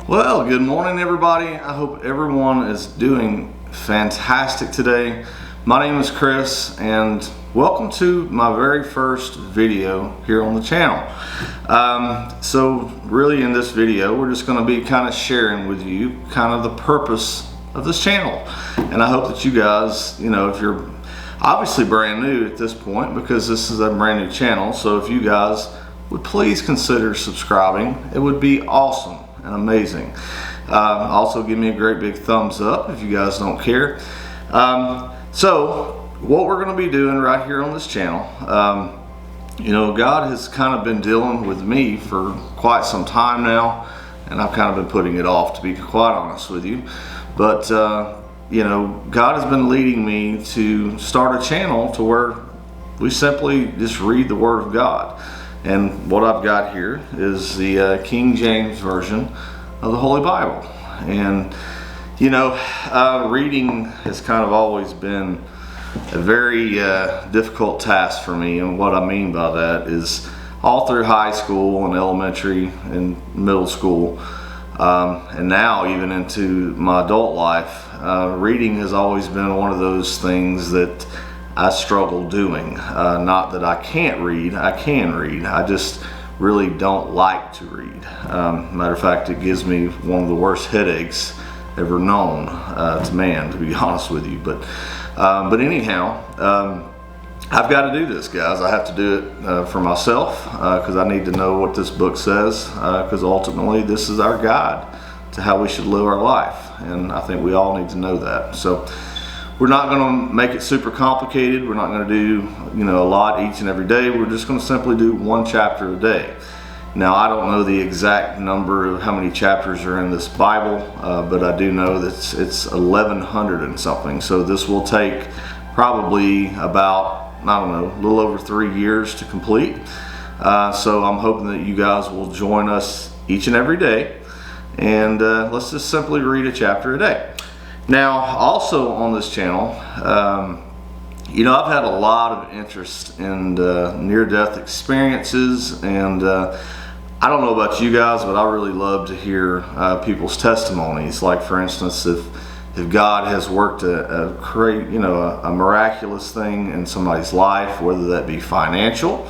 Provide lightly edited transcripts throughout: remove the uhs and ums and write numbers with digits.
Well, good morning everybody. I hope everyone is doing fantastic today. My name is Chris and welcome to my very first video here on the channel. So really in this video we're just going to be kind of sharing with you kind of the purpose of this channel. And I hope that you guys, if you're obviously brand new at this point because this is a brand new channel, so if you guys would please consider subscribing, it would be awesome and amazing. Also give me a great big thumbs up if you guys don't care. So what we're going to be doing right here on this channel, God has kind of been dealing with me for quite some time now, and I've kind of been putting it off, to be quite honest with you. But God has been leading me to start a channel to where we simply just read the Word of God. And what I've got here is the King James Version of the Holy Bible. And reading has kind of always been a very difficult task for me. And what I mean by that is all through high school and elementary and middle school, and now even into my adult life, reading has always been one of those things that I struggle doing. Not that I can't read, I can read. I just really don't like to read. Matter of fact, it gives me one of the worst headaches ever known to man, to be honest with you. But anyhow, I've got to do this, guys. I have to do it for myself because I need to know what this book says, because ultimately this is our guide to how we should live our life, and I think we all need to know that. So we're not going to make it super complicated. We're not going to do a lot each and every day. We're just going to simply do one chapter a day. Now, I don't know the exact number of how many chapters are in this Bible, but I do know that it's 1,100 and something. So this will take probably about, I don't know, a little over 3 years to complete. So I'm hoping that you guys will join us each and every day, and let's just simply read a chapter a day. Now, also on this channel, I've had a lot of interest in near-death experiences, and I don't know about you guys, but I really love to hear people's testimonies. Like, for instance, if God has worked a miraculous thing in somebody's life, whether that be financial,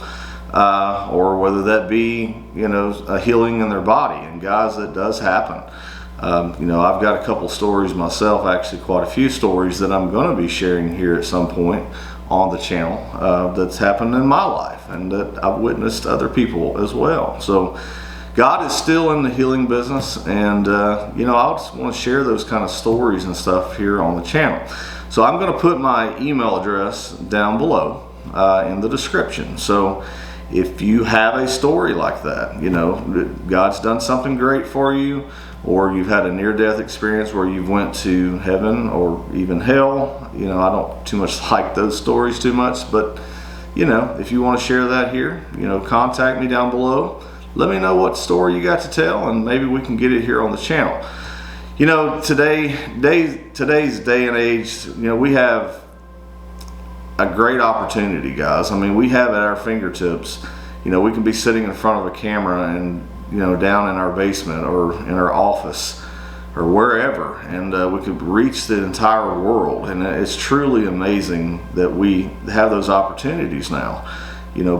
or whether that be a healing in their body. And guys, that does happen. I've got a couple stories myself, actually quite a few stories that I'm going to be sharing here at some point on the channel that's happened in my life and that I've witnessed other people as well. So God is still in the healing business, and I just want to share those kind of stories and stuff here on the channel. So I'm going to put my email address down below in the description. So if you have a story like that, God's done something great for you, or you've had a near-death experience where you've went to heaven or even hell, I don't too much like those stories too much, but if you want to share that here, contact me down below. Let me know what story you got to tell, and maybe we can get it here on the channel. Today's day and age, we have a great opportunity, guys. I mean, we have at our fingertips. We can be sitting in front of a camera and down in our basement or in our office or wherever, and we could reach the entire world. And it's truly amazing that we have those opportunities now.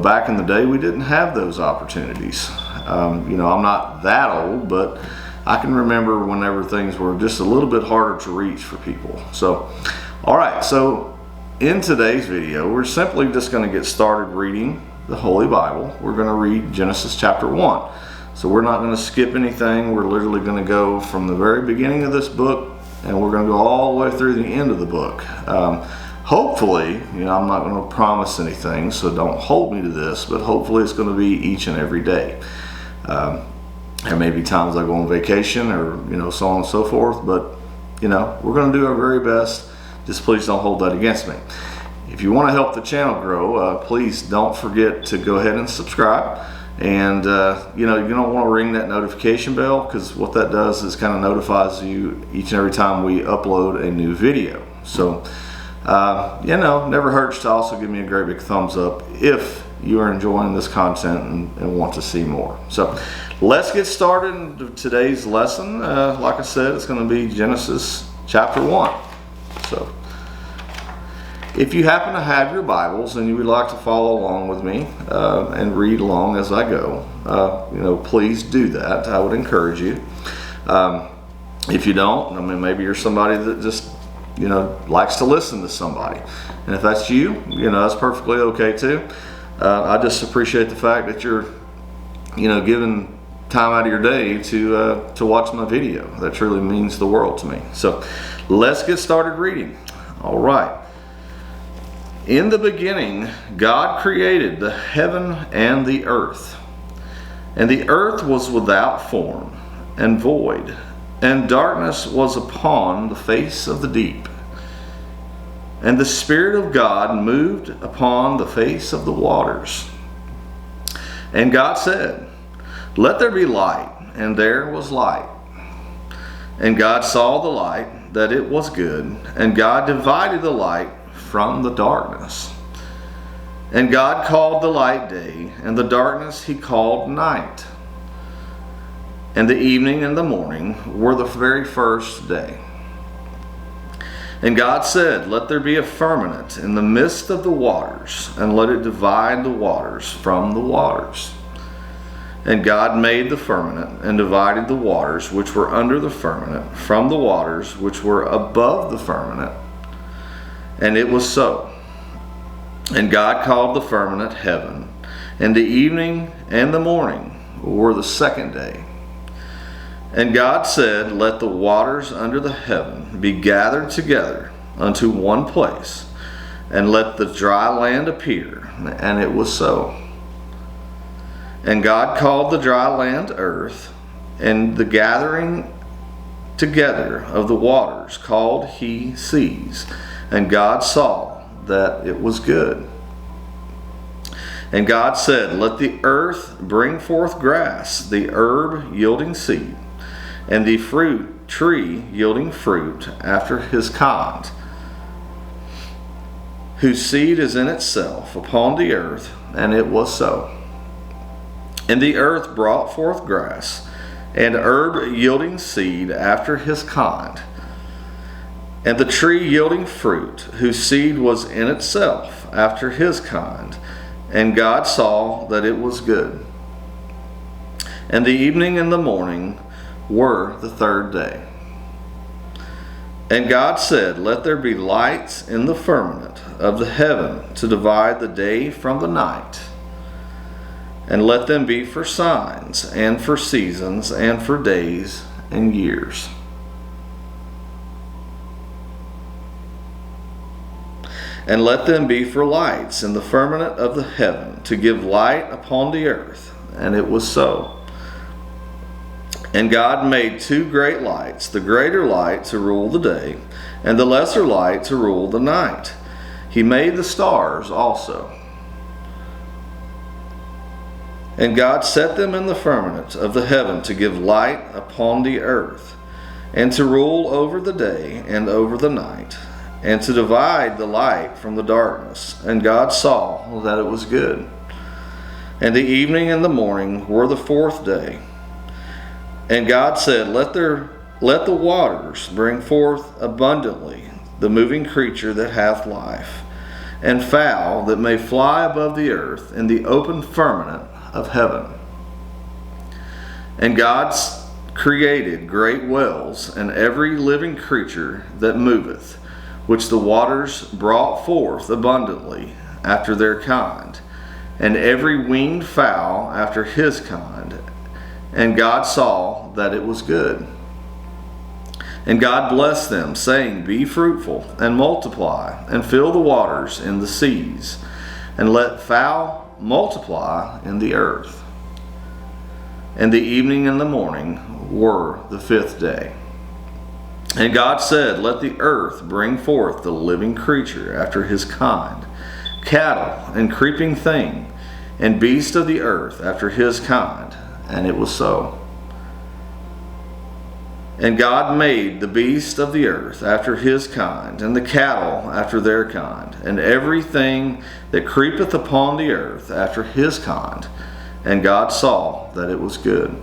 Back in the day, we didn't have those opportunities. I'm not that old, but I can remember whenever things were just a little bit harder to reach for people. So, all right, so in today's video, we're simply just going to get started reading the Holy Bible. We're going to read Genesis chapter 1. So we're not going to skip anything. We're literally going to go from the very beginning of this book, and we're going to go all the way through the end of the book. Hopefully, I'm not going to promise anything, so don't hold me to this, but hopefully it's going to be each and every day. There may be times I go on vacation or, so on and so forth, but, we're going to do our very best. Just please don't hold that against me. If you want to help the channel grow, please don't forget to go ahead and subscribe. And you don't want to ring that notification bell, because what that does is kind of notifies you each and every time we upload a new video. So never hurts to also give me a great big thumbs up if you are enjoying this content and want to see more. So let's get started in today's lesson. Like I said, it's going to be Genesis chapter 1. So, if you happen to have your Bibles and you would like to follow along with me and read along as I go, please do that. I would encourage you. If you don't, maybe you're somebody that just, likes to listen to somebody. And if that's you, that's perfectly okay too. I just appreciate the fact that you're, giving time out of your day to watch my video. That truly means the world to me. So let's get started reading. All right. In the beginning, God created the heaven and the earth. And the earth was without form and void, and darkness was upon the face of the deep. And the Spirit of God moved upon the face of the waters. And God said, "Let there be light," and there was light. And God saw the light, that it was good, and God divided the light from the darkness. And God called the light day, and the darkness he called night. And the evening and the morning were the very first day. And God said, "Let there be a firmament in the midst of the waters, and let it divide the waters from the waters." And God made the firmament, and divided the waters which were under the firmament from the waters which were above the firmament. And it was so. And God called the firmament heaven, and the evening and the morning were the second day. And God said, "Let the waters under the heaven be gathered together unto one place, and let the dry land appear." And it was so. And God called the dry land earth, and the gathering together of the waters called he seas. And God saw that it was good. And God said, "Let the earth bring forth grass, the herb yielding seed, and the fruit tree yielding fruit after his kind, whose seed is in itself upon the earth." And it was so. And the earth brought forth grass, and herb yielding seed after his kind, and the tree yielding fruit, whose seed was in itself after his kind. And God saw that it was good. And the evening and the morning were the third day. And God said, "Let there be lights in the firmament of the heaven to divide the day from the night, and let them be for signs, and for seasons, and for days and years." "And let them be for lights in the firmament of the heaven, to give light upon the earth." And it was so. And God made two great lights, the greater light to rule the day, and the lesser light to rule the night. He made the stars also. And God set them in the firmament of the heaven to give light upon the earth, and to rule over the day and over the night, and to divide the light from the darkness. And God saw that it was good. And the evening and the morning were the fourth day. And God said, Let the waters bring forth abundantly the moving creature that hath life, and fowl that may fly above the earth in the open firmament of heaven. And God created great whales, and every living creature that moveth, which the waters brought forth abundantly after their kind, and every winged fowl after his kind. And God saw that it was good. And God blessed them, saying, "Be fruitful, and multiply, and fill the waters in the seas, and let fowl multiply in the earth." And the evening and the morning were the fifth day. And God said, "Let the earth bring forth the living creature after his kind, cattle, and creeping thing, and beast of the earth after his kind." And it was so. And God made the beast of the earth after his kind, and the cattle after their kind, and everything that creepeth upon the earth after his kind. And God saw that it was good.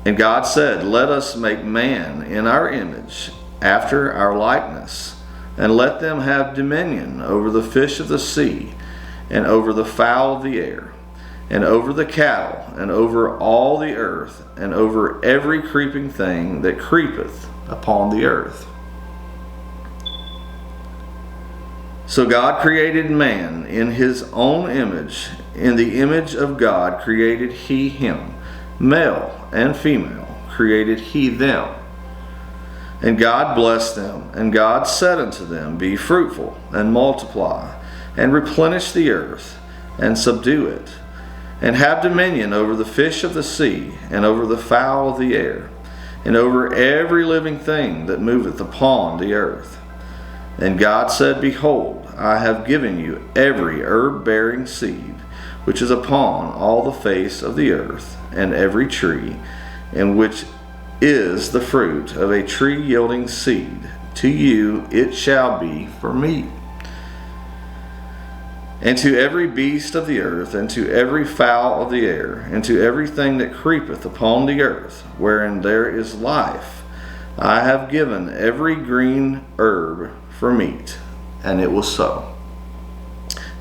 And God said, let us make man in our image, after our likeness, and let them have dominion over the fish of the sea, and over the fowl of the air, and over the cattle, and over all the earth, and over every creeping thing that creepeth upon the earth. So God created man in his own image. In the image of God created he him. Male and female created he them. And God blessed them, and God said unto them, be fruitful, and multiply, and replenish the earth, and subdue it, and have dominion over the fish of the sea, and over the fowl of the air, and over every living thing that moveth upon the earth. And God said, behold, I have given you every herb-bearing seed, which is upon all the face of the earth, and every tree, in which is the fruit of a tree yielding seed. To you it shall be for meat. And to every beast of the earth, and to every fowl of the air, and to everything that creepeth upon the earth, wherein there is life, I have given every green herb for meat. And it was so.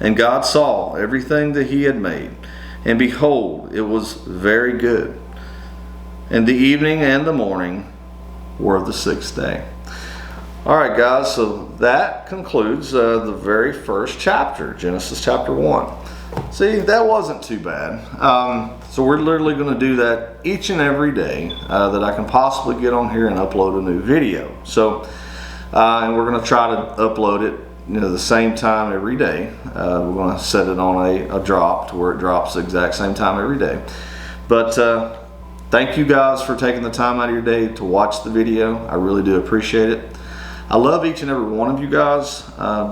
And God saw everything that he had made, and behold, it was very good. And the evening and the morning were the sixth day. All right, guys, so that concludes the very first chapter, Genesis chapter 1. See, that wasn't too bad. So we're literally going to do that each and every day that I can possibly get on here and upload a new video. So, and we're going to try to upload it, the same time every day. We're going to set it on a drop to where it drops the exact same time every day. But thank you guys for taking the time out of your day to watch the video. I really do appreciate it. I love each and every one of you guys.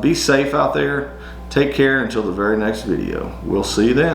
Be safe out there. Take care until the very next video. We'll see you then.